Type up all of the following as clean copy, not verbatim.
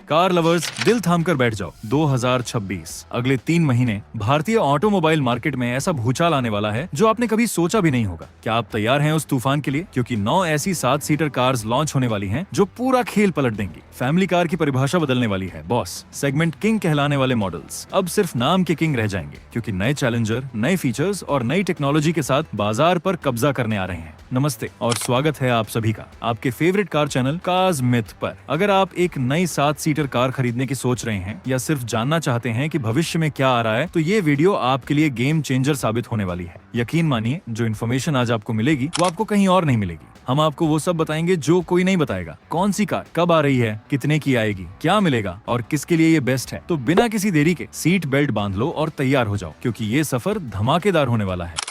Car lovers दिल थाम कर बैठ जाओ। 2026 अगले 3 महीने भारतीय ऑटोमोबाइल मार्केट में ऐसा भूचाल आने वाला है जो आपने कभी सोचा भी नहीं होगा। क्या आप तैयार हैं उस तूफान के लिए? क्योंकि 9 ऐसी 7 सीटर कार्स लॉन्च होने वाली हैं जो पूरा खेल पलट देंगी। फैमिली कार की परिभाषा बदलने वाली है बॉस। सेगमेंट किंग कहलाने वाले मॉडल्स अब सिर्फ नाम के किंग रह जाएंगे, क्योंकि नए चैलेंजर, नए फीचर्स और नई टेक्नोलॉजी के साथ बाजार पर कब्जा करने आ रहे हैं। नमस्ते और स्वागत है आप सभी का आपके favourite car channel cars myth पर। अगर आप एक नई 7 सीटर कार खरीदने की सोच रहे हैं या सिर्फ जानना चाहते हैं कि भविष्य में क्या आ रहा है, तो ये वीडियो आपके लिए गेम चेंजर साबित होने वाली है। यकीन मानिए, जो इन्फॉर्मेशन आज आपको मिलेगी वो आपको कहीं और नहीं मिलेगी। हम आपको वो सब बताएंगे जो कोई नहीं बताएगा। कौन सी कार कब आ रही है, कितने की आएगी, क्या मिलेगा और किसके लिए ये बेस्ट है। तो बिना किसी देरी के सीट बेल्ट बांध लो और तैयार हो जाओ, क्योंकि ये सफर धमाकेदार होने वाला है।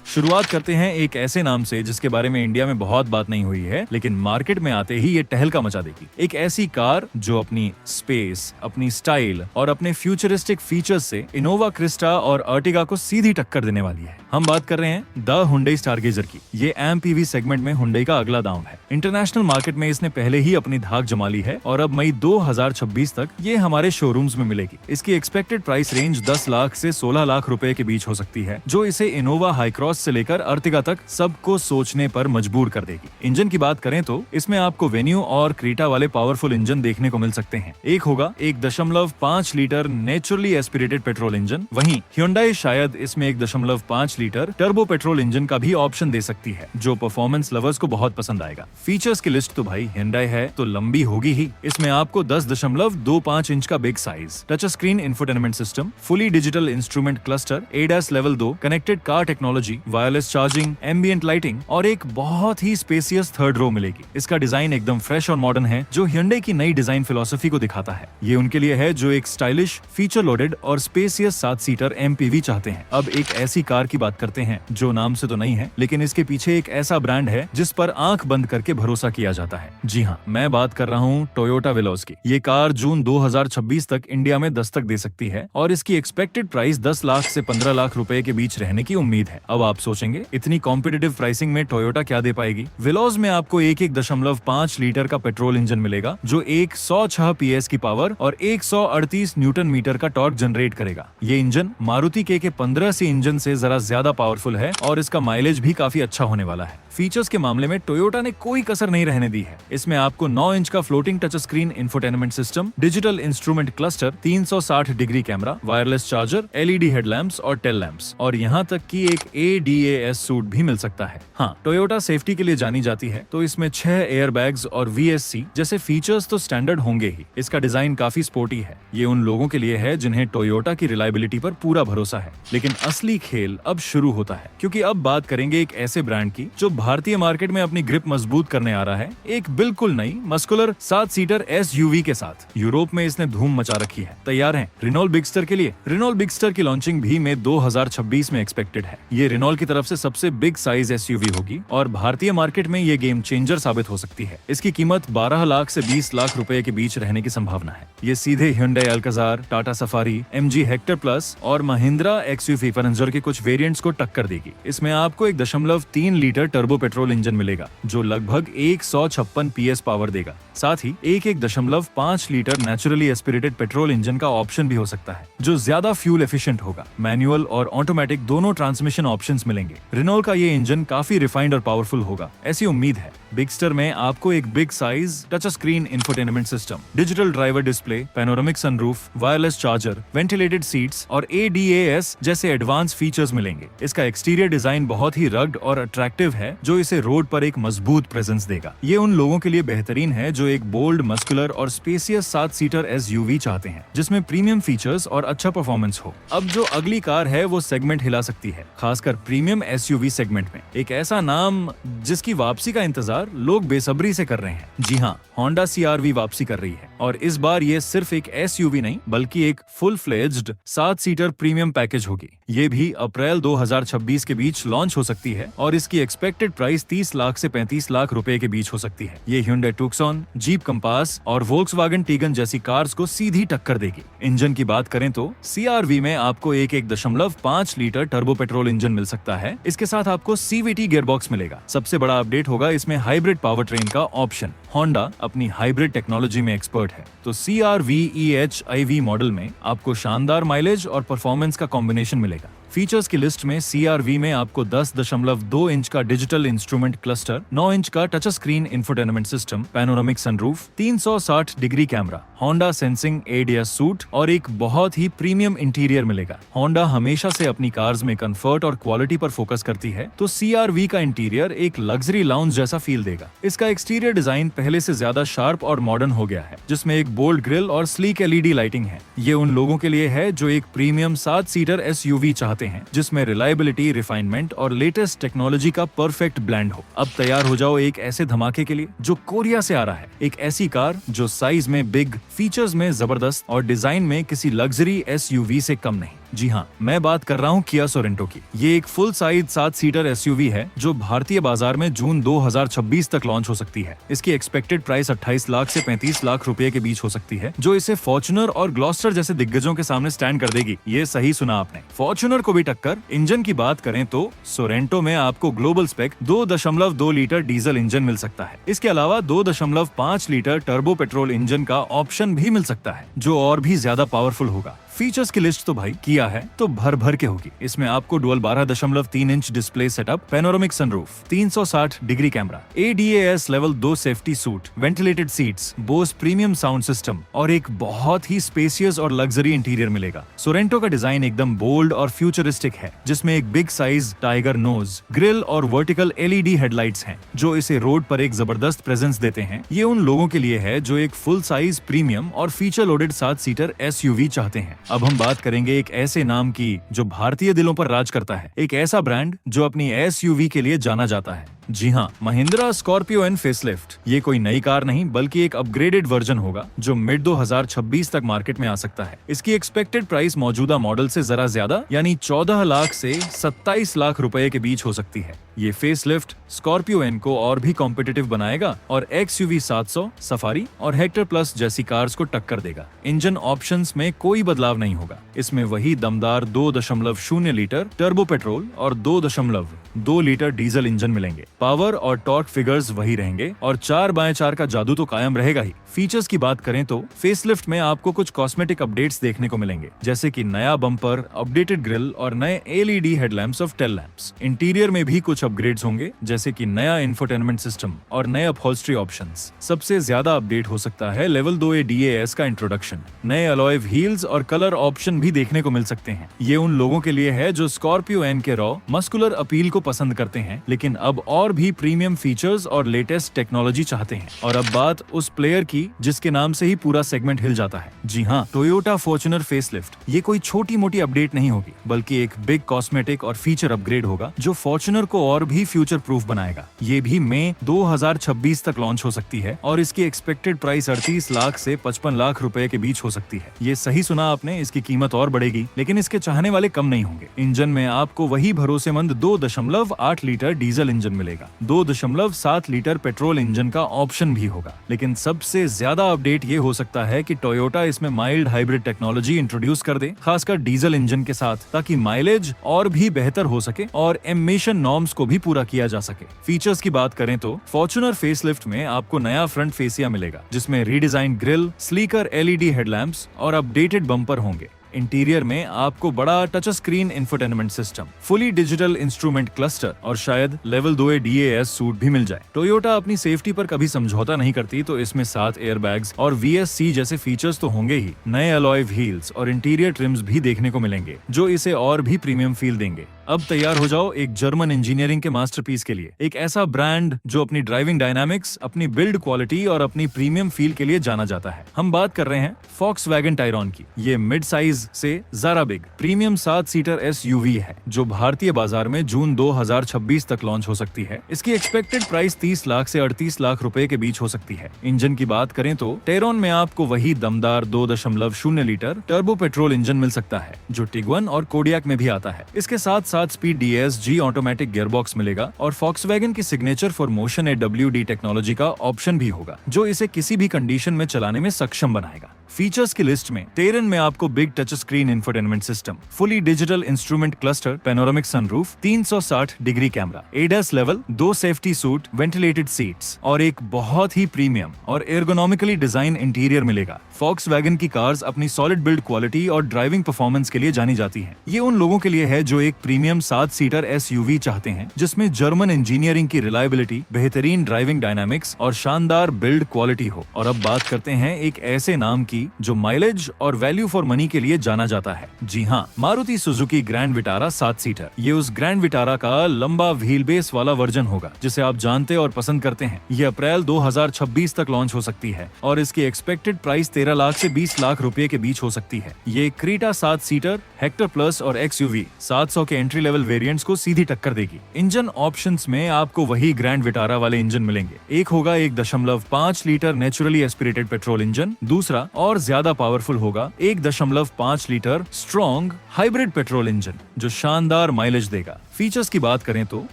शुरुआत करते हैं एक ऐसे नाम से जिसके बारे में इंडिया में बहुत बात नहीं हुई है, लेकिन मार्केट में आते ही ये टहलका मचा देगी। एक ऐसी कार जो अपनी स्पेस, अपनी स्टाइल और अपने फ्यूचरिस्टिक फीचर्स से इनोवा क्रिस्टा और अर्टिगा को सीधी टक्कर देने वाली है। हम बात कर रहे हैं द हुंडई स्टारगेजर की। ये एमपीवी सेगमेंट में हुंडई का अगला दांव है। इंटरनेशनल मार्केट में इसने पहले ही अपनी धाक जमा ली है और अब मई 2026 तक ये हमारे शोरूम्स में मिलेगी। इसकी एक्सपेक्टेड प्राइस रेंज 10 लाख से 16 लाख रुपए के बीच हो सकती है, जो इसे इनोवा हाईक्रॉस से लेकर अर्टिगा तक सबको सोचने पर मजबूर कर देगी। इंजन की बात करें तो इसमें आपको वेन्यू और क्रीटा वाले पावरफुल इंजन देखने को मिल सकते हैं। एक होगा 1.5 litre naturally aspirated petrol engine, वहीं Hyundai शायद इसमें 1.5 लीटर टर्बो पेट्रोल इंजन का भी ऑप्शन दे सकती है, जो परफॉर्मेंस लवर्स को बहुत पसंद आएगा। फीचर्स की लिस्ट तो भाई Hyundai है तो लंबी होगी ही। इसमें आपको 10.25 इंच का big size, touch screen infotainment system, fully digital instrument cluster, ADAS level 2, connected car technology, wireless charging, ambient lighting और एक बहुत ही स्पेसियस थर्ड रो मिलेगी। इसका डिजाइन एकदम फ्रेश और मॉडर्न है, जो Hyundai की नई डिजाइन फिलॉसफी को दिखाता है। ये उनके लिए है जो एक स्टाइलिश, फीचर लोडेड और स्पेसियस 7 सीटर MPV चाहते हैं। अब एक ऐसी कार की बात करते हैं जो नाम से तो नहीं है, लेकिन इसके पीछे एक ऐसा ब्रांड है जिस पर आंख बंद करके भरोसा किया जाता है। जी हाँ, मैं बात कर रहा हूँ टोयोटा वेलोज की। ये कार जून 2026 तक इंडिया में दस्तक दे सकती है और इसकी एक्सपेक्टेड प्राइस 10 लाख से 15 लाख रुपए के बीच रहने की उम्मीद है। अब आप सोचेंगे इतनी कॉम्पिटिटिव प्राइसिंग में टोयोटा क्या दे पाएगी? वेलोज में आपको 1.5 लीटर का पेट्रोल इंजन मिलेगा जो 106 PS की पावर और 138 न्यूटन मीटर का टॉर्क जनरेट करेगा। ये इंजन मारुति के 15C इंजन से जरा ज्यादा पावरफुल है और इसका माइलेज भी काफी अच्छा होने वाला है। फीचर्स के मामले में टोयोटा ने कोई कसर नहीं रहने दी है। इसमें आपको 9 इंच का floating touch screen infotainment system, digital instrument cluster, 360 degree camera, wireless charger, LED headlamps और टेल लैम्प्स और यहाँ तक कि एक ADAS सूट भी मिल सकता है। हाँ, टोयोटा सेफ्टी के लिए जानी जाती है, तो इसमें 6 एयरबैग्स और VSC जैसे फीचर्स तो स्टैंडर्ड होंगे ही। इसका डिजाइन काफी स्पोर्टी है। ये उन लोगों के लिए है जिन्हें टोयोटा की रिलायबिलिटी पर पूरा भरोसा है। लेकिन असली खेल अब शुरू होता है, क्योंकि अब बात करेंगे एक ऐसे ब्रांड की जो भारतीय मार्केट में अपनी ग्रिप मजबूत करने आ रहा है, एक बिल्कुल नई मस्कुलर 7 सीटर SUV के साथ। यूरोप में इसने धूम मचा रखी है। तैयार हैं रेनॉल्ट बिगस्टर के लिए? रेनॉल्ट बिगस्टर की लॉन्चिंग भी मई 2026 में एक्सपेक्टेड है। ये रेनॉल्ट की तरफ से सबसे बिग साइज SUV होगी और भारतीय मार्केट में ये गेम चेंजर साबित हो सकती है। इसकी कीमत 12 लाख से 20 लाख रुपए के बीच रहने की संभावना है। ये सीधे Hyundai Alcazar, Tata safari, MG Hector plus और महिंद्रा XUV फरेंजर के कुछ वेरिएंट्स को टक्कर देगी। इसमें आपको 1.3 लीटर टर्बो पेट्रोल इंजन मिलेगा जो लगभग 156 PS पावर देगा। साथ ही 1.5 litre naturally aspirated petrol engine का ऑप्शन भी हो सकता है, जो ज्यादा फ्यूल एफिशिएंट होगा। मैनुअल और ऑटोमेटिक दोनों ट्रांसमिशन ऑप्शंस मिलेंगे। रेनॉल्ट का ये इंजन काफी रिफाइंड और पावरफुल होगा, ऐसी उम्मीद है। बिगस्टर में आपको एक big size touch screen infotainment system, digital driver display, panoramic sunroof, wireless charger, ventilated seats और ADAS जैसे एडवांस फीचर्स मिलेंगे। इसका एक्सटीरियर डिजाइन बहुत ही रग्ड और अट्रैक्टिव है, जो इसे रोड पर एक मजबूत प्रेजेंस देगा। ये उन लोगों के लिए बेहतरीन है जो एक बोल्ड, मस्कुलर और स्पेसियस 7 सीटर SUV चाहते हैं, जिसमें प्रीमियम फीचर्स और अच्छा परफॉर्मेंस हो। अब जो अगली कार है वो सेगमेंट हिला सकती है, खासकर प्रीमियम SUV सेगमेंट में। एक ऐसा नाम जिसकी वापसी का इंतजार लोग बेसब्री से कर रहे हैं। जी हाँ, होंडा CR-V वापसी कर रही है और इस बार ये सिर्फ एक SUV नहीं बल्कि एक full fledged 7 seater premium package होगी। ये भी अप्रैल 2026 के बीच लॉन्च हो सकती है और इसकी एक्सपेक्टेड प्राइस 30 लाख से 35 लाख रुपए के बीच हो सकती है। ये Hyundai Tucson, जीप कंपास और Volkswagen Tiguan जैसी कार्स को सीधी टक्कर देगी। इंजन की बात करें तो CR-V में आपको 1.5 लीटर टर्बो पेट्रोल इंजन मिल सकता सकता है। इसके साथ आपको CVT गियरबॉक्स मिलेगा। सबसे बड़ा अपडेट होगा इसमें हाइब्रिड पावर ट्रेन का ऑप्शन। होंडा अपनी हाइब्रिड टेक्नोलॉजी में एक्सपर्ट है, तो CR-V EH IV मॉडल में आपको शानदार माइलेज और परफॉर्मेंस का कॉम्बिनेशन मिलेगा। फीचर्स की लिस्ट में CR-V में आपको 10.2 इंच का डिजिटल इंस्ट्रूमेंट क्लस्टर, 9 इंच का touch screen infotainment system, panoramic sunroof, 360 degree camera, Honda sensing ADAS suit और एक बहुत ही प्रीमियम इंटीरियर मिलेगा। होंडा हमेशा से अपनी कार्स में कंफर्ट और क्वालिटी पर फोकस करती है, तो CR-V का इंटीरियर एक लग्जरी लाउंज जैसा फील देगा। इसका एक्सटीरियर डिजाइन पहले से ज्यादा शार्प और मॉडर्न हो गया है, जिसमें एक बोल्ड ग्रिल और स्लीक LED लाइटिंग है। ये उन लोगों के लिए है जो एक प्रीमियम 7 सीटर SUV चाहते हैं, जिसमें रिलायबिलिटी, रिफाइनमेंट और लेटेस्ट टेक्नोलॉजी का परफेक्ट ब्लेंड हो। अब तैयार हो जाओ एक ऐसे धमाके के लिए जो कोरिया से आ रहा है। एक ऐसी कार जो साइज में बिग, फीचर्स में जबरदस्त और डिजाइन में किसी लग्जरी SUV से कम नहीं। जी हाँ, मैं बात कर रहा हूँ किया सोरेंटो की। ये एक फुल साइज 7 सीटर SUV है जो भारतीय बाजार में जून 2026 तक लॉन्च हो सकती है। इसकी एक्सपेक्टेड प्राइस 28 लाख से 35 लाख रुपए के बीच हो सकती है, जो इसे फॉर्च्यूनर और ग्लॉस्टर जैसे दिग्गजों के सामने स्टैंड कर देगी। ये सही सुना आपने, फॉर्च्यूनर को भी टक्कर। इंजन की बात करें तो सोरेंटो में आपको global spec 2.2 litre diesel engine मिल सकता है। इसके अलावा 2.5 लीटर टर्बो पेट्रोल इंजन का ऑप्शन भी मिल सकता है, जो और भी ज्यादा पावरफुल होगा। फीचर्स की लिस्ट तो भाई किया है तो भर भर के होगी। इसमें आपको dual 12.3 inch display setup, panoramic sunroof, 360 degree camera, ADAS level 2 safety suite, ventilated seats, Bose premium sound system और एक बहुत ही स्पेसियस और लग्जरी इंटीरियर मिलेगा। सोरेंटो का डिजाइन एकदम बोल्ड और फ्यूचरिस्टिक है, जिसमें एक big size tiger nose, grille और वर्टिकल LED हेडलाइट्स हैं, जो इसे रोड पर एक जबरदस्त प्रेजेंस देते हैं। ये उन लोगों के लिए है जो एक फुल साइज प्रीमियम और फीचर लोडेड 7 सीटर SUV चाहते हैं। अब हम बात करेंगे एक ऐसे नाम की जो भारतीय दिलों पर राज करता है, एक ऐसा ब्रांड जो अपनी SUV के लिए जाना जाता है। जी हाँ, महिंद्रा स्कॉर्पियो एन फेसलिफ्ट। ये कोई नई कार नहीं बल्कि एक अपग्रेडेड वर्जन होगा जो मिड 2026 तक मार्केट में आ सकता है। इसकी एक्सपेक्टेड प्राइस मौजूदा मॉडल से जरा ज्यादा यानी 14 लाख से 27 लाख रुपए के बीच हो सकती है। ये फेसलिफ्ट स्कॉर्पियो एन को और भी कॉम्पिटिटिव बनाएगा और XUV 700, सफारी और हेक्टर प्लस जैसी कार्स को टक्कर देगा। इंजन ऑप्शंस में कोई बदलाव नहीं होगा। इसमें वही दमदार 2.0 लीटर टर्बो पेट्रोल और 2.2 लीटर डीजल इंजन मिलेंगे। पावर और टॉर्क फिगर्स वही रहेंगे और 4x4 का जादू तो कायम रहेगा ही। फीचर्स की बात करें तो फेसलिफ्ट में आपको कुछ कॉस्मेटिक अपडेट्स देखने को मिलेंगे, जैसे कि नया बम्पर, अपडेटेड ग्रिल और नए LED headlamps of tail lamps. Interior में भी कुछ अपग्रेड्स होंगे, जैसे कि नया इंफोटेनमेंट सिस्टम और नए अपहोल्स्ट्री ऑप्शंस। सबसे ज्यादा अपडेट हो सकता है लेवल 2 DAS का इंट्रोडक्शन। नए अलॉय व्हील्स और कलर ऑप्शन भी देखने को मिल सकते हैं। ये उन लोगों के लिए है जो स्कॉर्पियो एन के रॉ मस्कुलर अपील को पसंद करते हैं, लेकिन अब और भी प्रीमियम फीचर्स और लेटेस्ट टेक्नोलॉजी चाहते हैं। और अब बात उस प्लेयर की जिसके नाम से ही पूरा सेगमेंट हिल जाता है। जी हाँ, टोयोटा फॉर्च्यूनर फेसलिफ्ट। ये कोई छोटी मोटी अपडेट नहीं होगी, बल्कि एक बिग कॉस्मेटिक और फीचर अपग्रेड होगा जो फॉर्च्यूनर को और भी फ्यूचर प्रूफ बनाएगा। ये भी मई 2026 तक लॉन्च हो सकती है और इसकी एक्सपेक्टेड प्राइस 38 लाख से 55 लाख रुपए के बीच हो सकती है। ये सही सुना आपने, इसकी कीमत और बढ़ेगी, लेकिन इसके चाहने वाले कम नहीं होंगे। इंजन में आपको वही भरोसेमंद 2.8 लीटर डीजल इंजन मिलेगा। 2.7 लीटर पेट्रोल इंजन का ऑप्शन भी होगा, लेकिन सबसे ज्यादा अपडेट ये हो सकता है कि टोयोटा इसमें माइल्ड हाइब्रिड टेक्नोलॉजी इंट्रोड्यूस कर दे, खासकर डीजल इंजन के साथ, ताकि माइलेज और भी बेहतर हो सके और एमिशन नॉर्म्स को भी पूरा किया जा सके। फीचर्स की बात करें तो फॉर्च्यूनर फेसलिफ्ट में आपको नया फ्रंट फेसिया मिलेगा, जिसमें redesign grill, slicker LED headlamps और अपडेटेड बम्पर होंगे। इंटीरियर में आपको बड़ा touch screen infotainment system, fully digital instrument cluster और शायद लेवल 2 DAS सूट भी मिल जाए। टोयोटा अपनी सेफ्टी पर कभी समझौता नहीं करती, तो इसमें 7 एयरबैग्स और VSC जैसे फीचर्स तो होंगे ही। नए अलॉय व्हील्स और इंटीरियर ट्रिम्स भी देखने को मिलेंगे, जो इसे और भी प्रीमियम फील देंगे। अब तैयार हो जाओ एक जर्मन इंजीनियरिंग के मास्टरपीस के लिए, एक ऐसा ब्रांड जो अपनी ड्राइविंग डायनामिक्स, अपनी बिल्ड क्वालिटी और अपनी प्रीमियम फील के लिए जाना जाता है। हम बात कर रहे हैं Volkswagen टायरॉन की। ये मिड साइज से जरा बिग प्रीमियम 7 सीटर SUV है, जो भारतीय बाजार में जून 2026 तक लॉन्च हो सकती है। इसकी एक्सपेक्टेड प्राइस 30 लाख से 38 लाख रुपए के बीच हो सकती है। इंजन की बात करें तो टेरॉन में आपको वही दमदार 2.0 लीटर टर्बो पेट्रोल इंजन मिल सकता है, जो टिगुआन और कोडियाक में भी आता है। इसके साथ 7 स्पीड DSG ऑटोमेटिक गियरबॉक्स मिलेगा और Volkswagen की signature for motion AWD technology का ऑप्शन भी होगा, जो इसे किसी भी कंडीशन में चलाने में सक्षम बनाएगा। फीचर्स की लिस्ट में टेरन में आपको big touch screen infotainment system, fully digital instrument cluster, panoramic sunroof, 360 degree camera, AIDS level, 2 safety suite, ventilated seats और एक बहुत ही प्रीमियम और एर्गोनॉमिकली डिजाइन इंटीरियर मिलेगा। Volkswagen की कार्स अपनी सॉलिड बिल्ड क्वालिटी और ड्राइविंग परफॉर्मेंस के लिए जानी जाती हैं। ये उन लोगों के लिए है जो एक प्रीमियम 7 सीटर SUV चाहते हैं जिसमें जर्मन इंजीनियरिंग की रिलायबिलिटी, बेहतरीन ड्राइविंग डायनामिक्स और शानदार बिल्ड क्वालिटी हो। और अब बात करते हैं एक ऐसे नाम की जो माइलेज और वैल्यू फॉर मनी के लिए जाना जाता है। जी हाँ, Maruti Suzuki grand Vitara 7 seater. ये उस ग्रैंड विटारा का लंबा व्हील बेस वाला वर्जन होगा जिसे आप जानते और पसंद करते हैं। ये अप्रैल 2026 तक लॉन्च हो सकती है और इसकी एक्सपेक्टेड प्राइस 13 लाख से 20 लाख रुपए के बीच हो सकती है। ये क्रीटा 7 सीटर, हेक्टर प्लस और XUV 700 के एंट्री लेवल वेरिएंट्स को सीधी टक्कर देगी। इंजन ऑप्शंस में आपको वही ग्रैंड विटारा वाले इंजन मिलेंगे। एक होगा 1.5 litre naturally aspirated petrol engine, दूसरा और ज्यादा पावरफुल होगा 1.5 litre strong hybrid petrol engine जो शानदार माइलेज देगा। फीचर्स की बात करें तो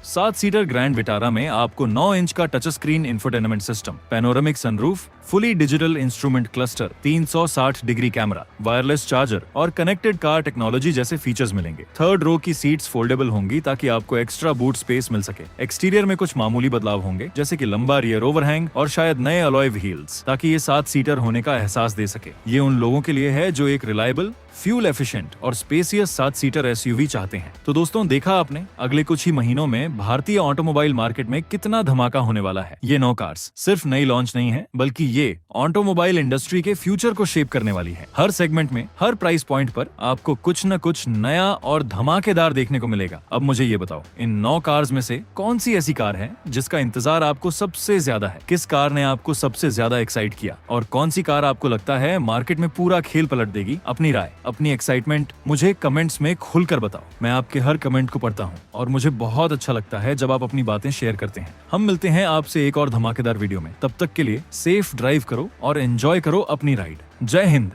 7 सीटर ग्रैंड विटारा में आपको 9 इंच का touch screen infotainment system, panoramic sunroof, fully digital instrument cluster, 360 degree camera, wireless charger और कनेक्टेड कार टेक्नोलॉजी जैसे फीचर्स मिलेंगे। थर्ड रो की सीट्स फोल्डेबल होंगी ताकि आपको एक्स्ट्रा बूट स्पेस मिल सके। एक्सटीरियर में कुछ मामूली बदलाव होंगे जैसे कि लंबा रियर ओवरहैंग और शायद नए अलॉय व्हील्स ताकि ये 7 सीटर होने का एहसास दे सके। ये उन लोगों के लिए है जो एक रिलायबल, फ्यूल एफिशिएंट और स्पेसियस 7 सीटर SUV चाहते हैं। तो दोस्तों, देखा आपने अगले कुछ ही महीनों में भारतीय ऑटोमोबाइल मार्केट में कितना धमाका होने वाला है। ये 9 कार्स सिर्फ नई लॉन्च नहीं है बल्कि ये ऑटोमोबाइल इंडस्ट्री के फ्यूचर को शेप करने वाली है। हर सेगमेंट में, हर प्राइस पॉइंट पर आपको कुछ न कुछ नया और धमाकेदार देखने को मिलेगा। अब मुझे ये बताओ, इन 9 कार्स में से कौन सी ऐसी कार है जिसका इंतजार आपको सबसे ज्यादा है? किस कार ने आपको सबसे ज्यादा एक्साइट किया और कौन सी कार आपको लगता है मार्केट में पूरा खेल पलट देगी? अपनी राय, अपनी एक्साइटमेंट मुझे कमेंट्स में खुलकर बताओ। मैं आपके हर कमेंट को पढ़ता हूँ और मुझे बहुत अच्छा लगता है जब आप अपनी बातें शेयर करते हैं। हम मिलते हैं आपसे एक और धमाकेदार वीडियो में। तब तक के लिए सेफ ड्राइव करो और एंजॉय करो अपनी राइड। जय हिंद।